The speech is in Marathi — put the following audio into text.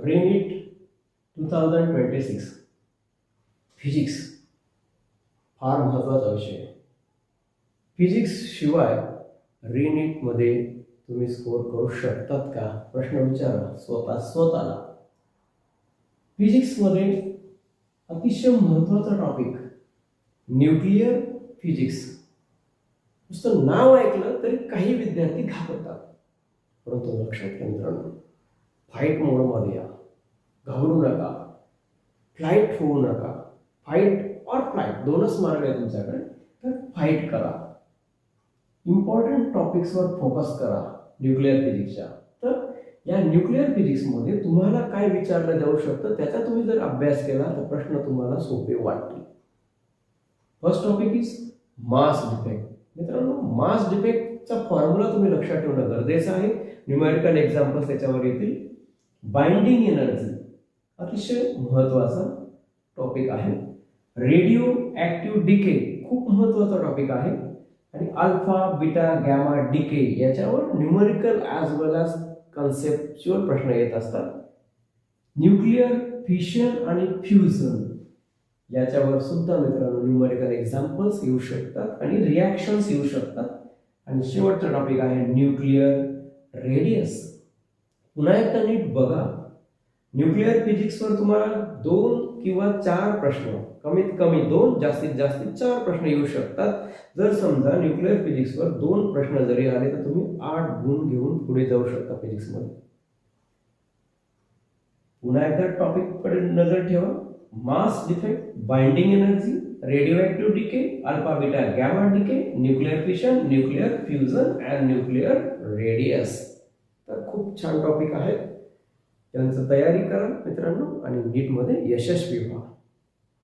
रीनीट 2026 फिजिक्स फार महत्त्वाचा विषय आहे. फिजिक्स शिवाय रीनीटमध्ये तुम्ही स्कोर करू शकतात का? प्रश्न विचारा स्वतःला. फिजिक्समध्ये अतिशय महत्त्वाचा टॉपिक न्यूक्लिअर फिजिक्स. नुसतं नाव ऐकलं तरी काही विद्यार्थी घाबरतात, परंतु लक्षात घ्या मित्रांनो, फाईट मोडमध्ये या. घाबरू नका, फ्लाईट होऊ नका. फाईट और फ्लाईट दोनच मार्ग आहे तुमच्याकडे. तर फाईट करा, इम्पॉर्टंट टॉपिक्सवर फोकस करा न्यूक्लिअर फिजिक्सच्या. तर या न्यूक्लिअर फिजिक्समध्ये तुम्हाला काय विचारलं जाऊ शकतं त्याचा तुम्ही जर अभ्यास केला तर प्रश्न तुम्हाला सोपे वाटतील. First topic is mass defect. मित्रांनो, मास डिफेक्टचा फॉर्म्युला तुम्ही लक्षात ठेवणं गरजेचं आहे. न्यूमेरिकल एक्झाम्पल्स त्याच्यावर येतील. बाइंडिंग एनर्जी अतिशय महत्त्वाचा टॉपिक आहे. रेडिओ ॲक्टिव्ह डिके खूप महत्त्वाचा टॉपिक आहे. आणि अल्फा बीटा गॅमा डिके याच्यावर न्यूमेरिकल ॲज वेल ॲज कन्सेप्च्युअल प्रश्न येत असतात. न्यूक्लिअर फिशन आणि फ्युजन याच्यावर सुद्धा मित्रांनो न्यूमेरिकल एक्झाम्पल्स येऊ शकतात आणि रिॲक्शन्स येऊ शकतात. आणि शेवटचा टॉपिक आहे न्यूक्लिअर रेडियस. पुन्हा एकदा नीट बघा, न्यूक्लिअर फिजिक्सवर तुम्हाला 2 किंवा 4 प्रश्न, कमीत कमी 2, जास्तीत जास्त 4 प्रश्न येऊ शकतात. जर समजा न्यूक्लिअर फिजिक्सवर 2 प्रश्न जरी आले तर तुम्ही 8 गुण घेऊन पुढे जाऊ शकता फिजिक्समध्ये. पुन्हा एकदा टॉपिककडे नजर ठेवा. Mass defect, binding energy, radio active decay, alpha beta gamma decay, nuclear fission, nuclear fusion and nuclear radius. तर खूप छान टॉपिक आहेत. त्यांची तयारी करा मित्रांनो आणि नीटमध्ये यशस्वी व्हा.